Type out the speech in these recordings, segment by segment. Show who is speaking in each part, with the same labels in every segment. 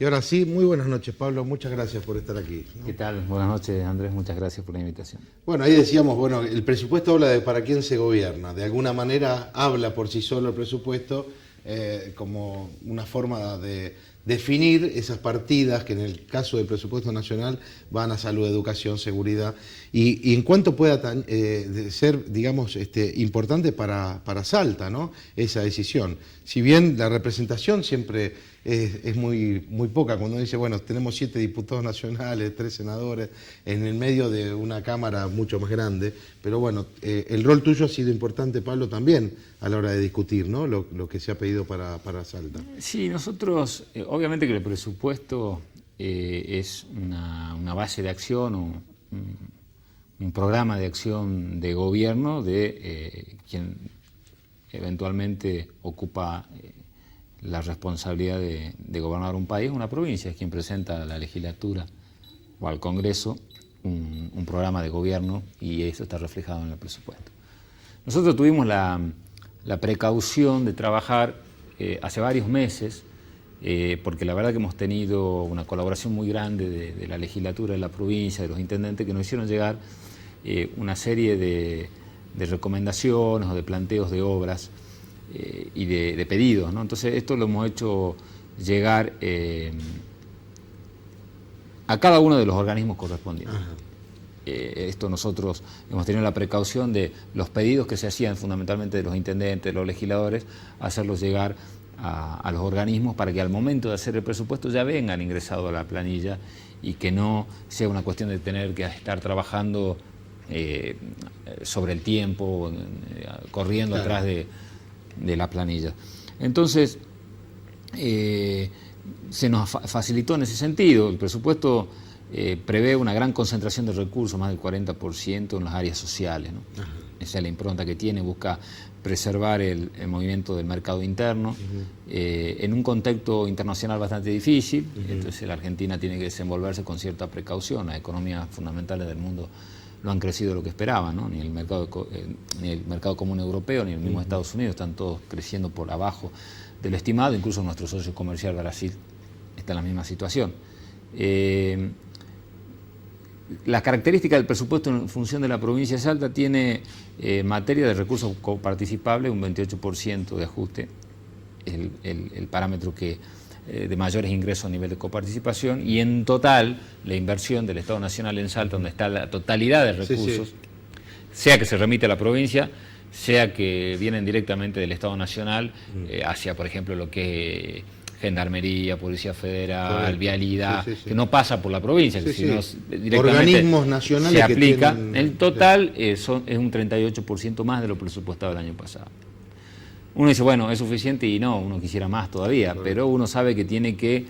Speaker 1: Y ahora sí, muy buenas noches, Pablo, muchas gracias por estar aquí, ¿no?
Speaker 2: ¿Qué tal? Buenas noches, Andrés, muchas gracias por la invitación.
Speaker 1: Bueno, ahí decíamos, bueno, el presupuesto habla de para quién se gobierna, de alguna manera habla por sí solo el presupuesto como una forma de definir esas partidas que en el caso del presupuesto nacional van a salud, educación, seguridad, y en cuanto pueda ser, digamos, importante para Salta, ¿no? Esa decisión. Si bien la representación siempre es muy poca, cuando uno dice, bueno, tenemos 7 diputados nacionales, 3 senadores, en el medio de una Cámara mucho más grande, pero bueno, el rol tuyo ha sido importante, Pablo, también a la hora de discutir, ¿no? Lo que se ha pedido para Salta.
Speaker 2: Sí, nosotros, obviamente que el presupuesto es una base de acción o un programa de acción de gobierno de quien eventualmente ocupa la responsabilidad de gobernar un país, una provincia, es quien presenta a la legislatura o al Congreso un programa de gobierno, y eso está reflejado en el presupuesto. Nosotros tuvimos la precaución de trabajar hace varios meses, porque la verdad que hemos tenido una colaboración muy grande de la legislatura, de la provincia, de los intendentes, que nos hicieron llegar una serie de recomendaciones o de planteos de obras y de pedidos, ¿no? Entonces esto lo hemos hecho llegar a cada uno de los organismos correspondientes. Esto nosotros hemos tenido la precaución de los pedidos que se hacían fundamentalmente de los intendentes, de los legisladores, hacerlos llegar a los organismos para que al momento de hacer el presupuesto ya vengan ingresados a la planilla y que no sea una cuestión de tener que estar trabajando sobre el tiempo, corriendo atrás de la planilla. Entonces, se nos facilitó en ese sentido. El presupuesto prevé una gran concentración de recursos, más del 40% en las áreas sociales, ¿no? Esa es la impronta que tiene, busca preservar el movimiento del mercado interno en un contexto internacional bastante difícil. Entonces la Argentina tiene que desenvolverse con cierta precaución. Las economías fundamentales del mundo no han crecido lo que esperaban, ¿no? Ni el mercado común europeo, ni el mismo Estados Unidos, están todos creciendo por abajo de lo estimado. Incluso nuestro socio comercial Brasil está en la misma situación. La característica del presupuesto en función de la provincia de Salta tiene materia de recursos coparticipables, un 28% de ajuste, el parámetro que de mayores ingresos a nivel de coparticipación, y en total la inversión del Estado Nacional en Salta, donde está la totalidad de recursos, sea que se remite a la provincia, sea que vienen directamente del Estado Nacional hacia, por ejemplo, lo que es Gendarmería, Policía Federal, Vialidad, que no pasa por la provincia, que sino directamente
Speaker 1: organismos nacionales
Speaker 2: se aplica.
Speaker 1: Tienen...
Speaker 2: El total es un 38% más de lo presupuestado el año pasado. Uno dice, bueno, es suficiente, y no, uno quisiera más todavía, pero uno sabe que tiene que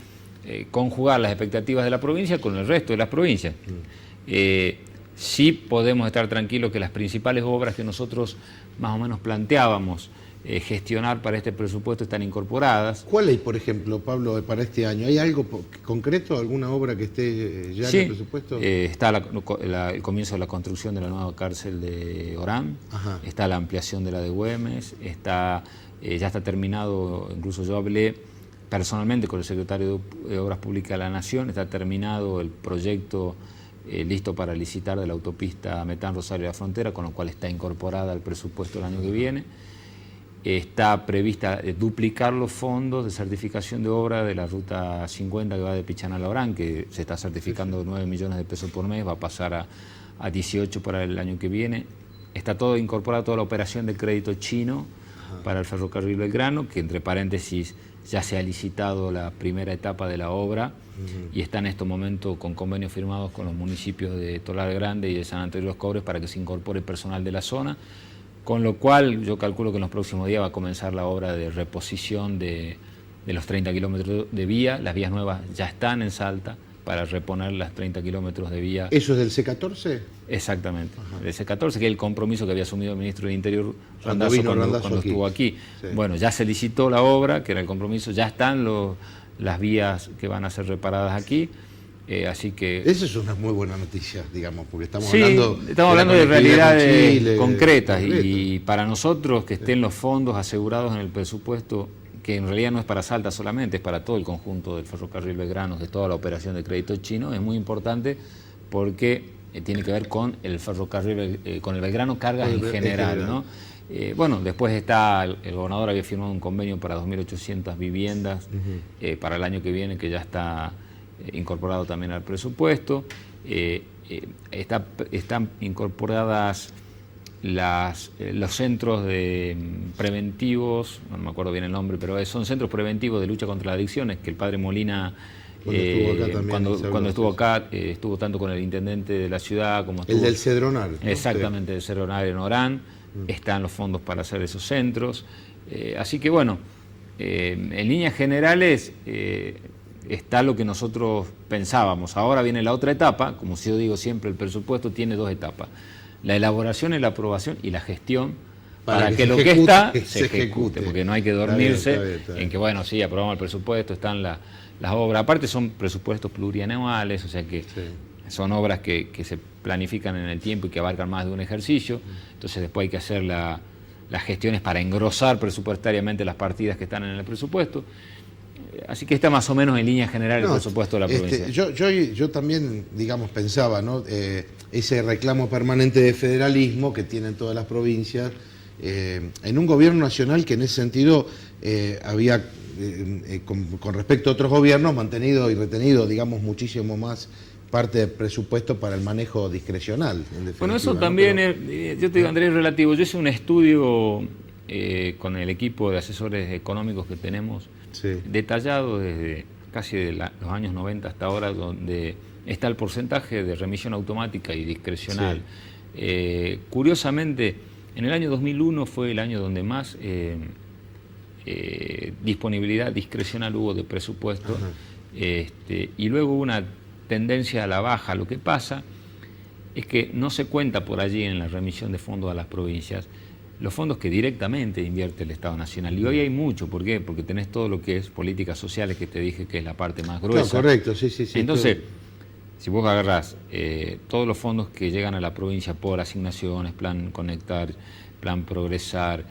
Speaker 2: conjugar las expectativas de la provincia con el resto de las provincias. Sí podemos estar tranquilos que las principales obras que nosotros más o menos planteábamos gestionar para este presupuesto están incorporadas.
Speaker 1: ¿Cuál hay, por ejemplo, Pablo, para este año? ¿Hay algo concreto, alguna obra que esté ya en el presupuesto?
Speaker 2: Está el comienzo de la construcción de la nueva cárcel de Orán, está la ampliación de la de Güemes, ya está terminado, incluso yo hablé personalmente con el secretario de Obras Públicas de la Nación, está terminado el proyecto listo para licitar de la autopista Metán Rosario de la Frontera, con lo cual está incorporada al presupuesto el año que viene. Está prevista duplicar los fondos de certificación de obra de la ruta 50 que va de Pichana a Orán, que se está certificando 9 millones de pesos por mes, va a pasar a 18 para el año que viene. Está todo incorporado, toda la operación de crédito chino para el ferrocarril Belgrano, que entre paréntesis ya se ha licitado la primera etapa de la obra y está en estos momentos con convenios firmados con los municipios de Tolar Grande y de San Antonio de los Cobres para que se incorpore personal de la zona. Con lo cual yo calculo que en los próximos días va a comenzar la obra de reposición de los 30 kilómetros de vía. Las vías nuevas ya están en Salta para reponer las 30 kilómetros de vía.
Speaker 1: ¿Eso es del C14?
Speaker 2: Exactamente, del C14, que es el compromiso que había asumido el ministro del Interior Randazzo cuando estuvo aquí. Bueno, ya se licitó la obra, que era el compromiso, ya están las vías que van a ser reparadas aquí. Así que...
Speaker 1: Esa es una muy buena noticia, digamos, porque estamos hablando
Speaker 2: de realidades concretas, y para nosotros que estén los fondos asegurados en el presupuesto, que en realidad no es para Salta solamente, es para todo el conjunto del ferrocarril Belgrano, de toda la operación de crédito chino, es muy importante porque tiene que ver con el ferrocarril, con el Belgrano Cargas en general, ¿no? Bueno, después está, el gobernador había firmado un convenio para 2.800 viviendas para el año que viene, que ya está incorporado también al presupuesto. Están incorporadas los centros preventivos, no me acuerdo bien el nombre, pero son centros preventivos de lucha contra las adicciones, que el padre Molina, cuando estuvo acá, estuvo tanto con el intendente de la ciudad como estuvo...
Speaker 1: El del Cedronar.
Speaker 2: Exactamente, del Cedronar en Orán, están los fondos para hacer esos centros. Así que bueno, en líneas generales está lo que nosotros pensábamos. Ahora viene la otra etapa, como yo digo siempre, el presupuesto tiene dos etapas. La elaboración y la aprobación y la gestión para que lo que está se ejecute, porque no hay que dormirse está bien. En que, bueno, sí, aprobamos el presupuesto, están las obras. Aparte son presupuestos plurianuales, o sea que son obras que se planifican en el tiempo y que abarcan más de un ejercicio. Entonces después hay que hacer las gestiones para engrosar presupuestariamente las partidas que están en el presupuesto. Así que está más o menos en línea general el presupuesto de la provincia.
Speaker 1: Yo también, digamos, pensaba, ¿no? Ese reclamo permanente de federalismo que tienen todas las provincias, en un gobierno nacional que en ese sentido había, con respecto a otros gobiernos, mantenido y retenido, digamos, muchísimo más parte del presupuesto para el manejo discrecional.
Speaker 2: Bueno, eso también, ¿no? Yo te digo, Andrés, es relativo. Yo hice un estudio con el equipo de asesores económicos que tenemos, detallado desde casi de los años 90 hasta ahora, donde está el porcentaje de remisión automática y discrecional. Curiosamente, en el año 2001 fue el año donde más disponibilidad discrecional hubo de presupuesto, y luego hubo una tendencia a la baja. Lo que pasa es que no se cuenta por allí en la remisión de fondos a las provincias los fondos que directamente invierte el Estado Nacional. Y hoy hay mucho. ¿Por qué? Porque tenés todo lo que es políticas sociales, que te dije que es la parte más gruesa.
Speaker 1: No, correcto, sí.
Speaker 2: Entonces, si vos agarrás todos los fondos que llegan a la provincia por asignaciones, Plan Conectar, Plan Progresar,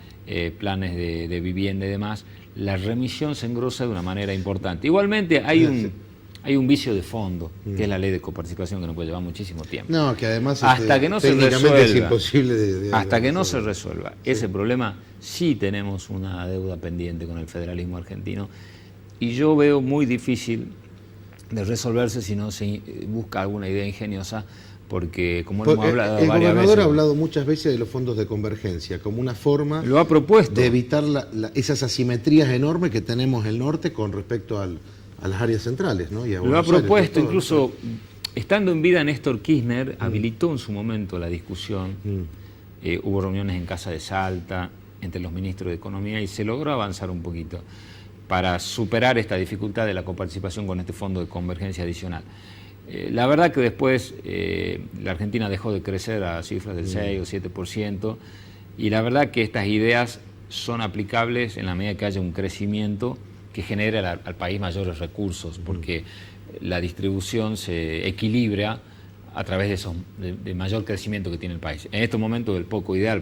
Speaker 2: planes de vivienda y demás, la remisión se engrosa de una manera importante. Igualmente hay un vicio de fondo, que es la ley de coparticipación, que nos puede llevar muchísimo tiempo.
Speaker 1: No, que además
Speaker 2: hasta que no se resuelva,
Speaker 1: es imposible
Speaker 2: hasta que no se resuelva ese problema, sí tenemos una deuda pendiente con el federalismo argentino, y yo veo muy difícil de resolverse si no se busca alguna idea ingeniosa, porque como hemos hablado varias veces... El gobernador
Speaker 1: ha hablado muchas veces de los fondos de convergencia como una forma
Speaker 2: lo ha propuesto
Speaker 1: de evitar esas asimetrías enormes que tenemos en el norte con respecto a las áreas centrales, ¿no? Y a
Speaker 2: lo ha propuesto, incluso estando en vida Néstor Kirchner, habilitó en su momento la discusión, hubo reuniones en Casa de Salta entre los ministros de Economía y se logró avanzar un poquito para superar esta dificultad de la coparticipación con este fondo de convergencia adicional. La verdad que después la Argentina dejó de crecer a cifras del 6 o 7%, y la verdad que estas ideas son aplicables en la medida que haya un crecimiento que genere al país mayores recursos, porque la distribución se equilibra a través de mayor crecimiento que tiene el país. En estos momentos es el poco ideal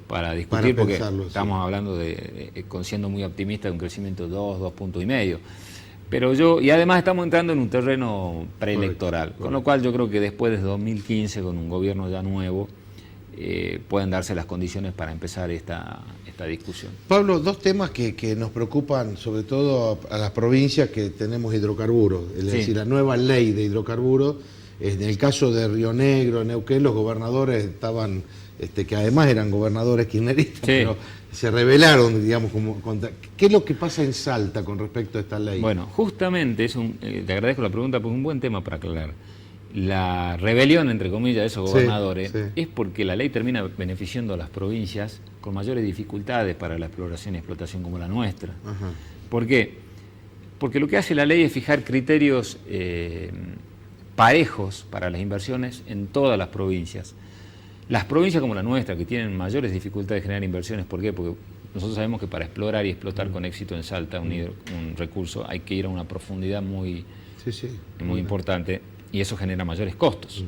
Speaker 2: para discutir, porque estamos hablando siendo muy optimista, de un crecimiento de 2 puntos y medio. Pero y además estamos entrando en un terreno preelectoral, con lo cual yo creo que después de 2015, con un gobierno ya nuevo, pueden darse las condiciones para empezar esta discusión.
Speaker 1: Pablo, dos temas que nos preocupan, sobre todo a las provincias que tenemos hidrocarburos, es decir, la nueva ley de hidrocarburos. En el caso de Río Negro, Neuquén, los gobernadores estaban, que además eran gobernadores kirchneristas, pero se rebelaron, digamos, contra... ¿Qué es lo que pasa en Salta con respecto a esta ley?
Speaker 2: Bueno, justamente, te agradezco la pregunta porque es un buen tema para aclarar. La rebelión, entre comillas, de esos gobernadores es porque la ley termina beneficiando a las provincias con mayores dificultades para la exploración y explotación como la nuestra. ¿Por qué? Porque lo que hace la ley es fijar criterios parejos para las inversiones en todas las provincias. Las provincias como la nuestra, que tienen mayores dificultades de generar inversiones, ¿por qué? Porque nosotros sabemos que para explorar y explotar con éxito en Salta un recurso hay que ir a una profundidad muy importante, y eso genera mayores costos.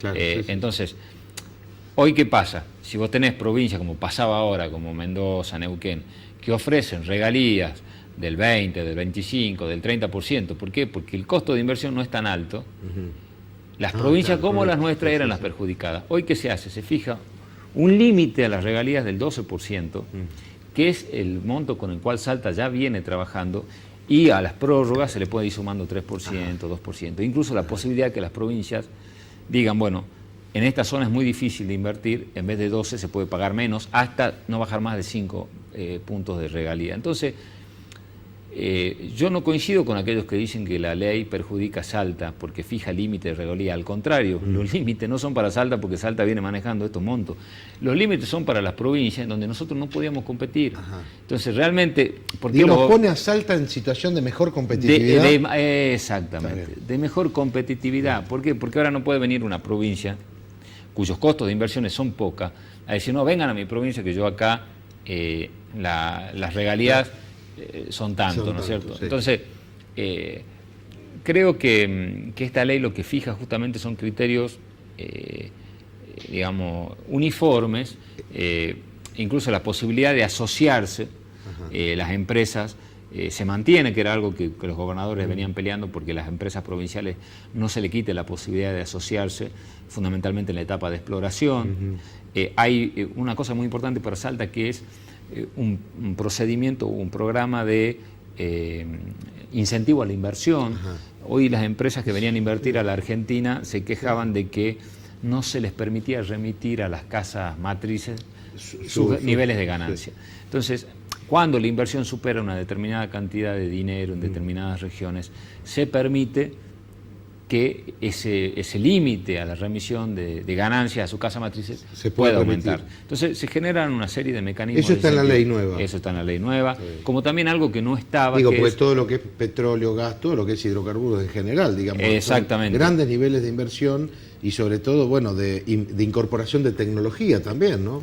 Speaker 1: Claro,
Speaker 2: entonces, ¿hoy qué pasa? Si vos tenés provincias como pasaba ahora, como Mendoza, Neuquén, que ofrecen regalías del 20, del 25, del 30%. ¿Por qué? Porque el costo de inversión no es tan alto. Las provincias como las nuestras eran las perjudicadas. Hoy, ¿qué se hace? Se fija un límite a las regalías del 12%, que es el monto con el cual Salta ya viene trabajando, y a las prórrogas se le puede ir sumando 3%, 2%. Incluso la posibilidad de que las provincias digan, bueno, en esta zona es muy difícil de invertir, en vez de 12 se puede pagar menos, hasta no bajar más de 5 puntos de regalía. Entonces, yo no coincido con aquellos que dicen que la ley perjudica a Salta porque fija límite de regalía. Al contrario, los límites no son para Salta porque Salta viene manejando estos montos. Los límites son para las provincias en donde nosotros no podíamos competir. Entonces, realmente...
Speaker 1: Digamos, pone a Salta en situación de mejor competitividad.
Speaker 2: Exactamente, de mejor competitividad. ¿Por qué? Porque ahora no puede venir una provincia cuyos costos de inversiones son pocas a decir, no, vengan a mi provincia que yo acá las regalías... son tanto, ¿no es cierto? Sí. Entonces, creo que esta ley lo que fija justamente son criterios, digamos, uniformes, incluso la posibilidad de asociarse, las empresas, se mantiene, que era algo que los gobernadores venían peleando, porque las empresas provinciales no se le quite la posibilidad de asociarse, fundamentalmente en la etapa de exploración. Hay una cosa muy importante para Salta, que es un procedimiento, un programa de incentivo a la inversión. Hoy las empresas que venían a invertir a la Argentina se quejaban de que no se les permitía remitir a las casas matrices sus niveles de ganancia. Entonces, cuando la inversión supera una determinada cantidad de dinero en determinadas regiones, se permite que ese límite a la remisión de ganancias a su casa matriz se pueda aumentar. Entonces se generan una serie de mecanismos.
Speaker 1: Eso está en la ley nueva.
Speaker 2: Eso está en la ley nueva. Sí. Como también algo que no estaba.
Speaker 1: Digo, pues todo lo que es petróleo, gas, todo lo que es hidrocarburos en general, digamos.
Speaker 2: Exactamente.
Speaker 1: Grandes niveles de inversión y sobre todo, bueno, de incorporación de tecnología también, ¿no?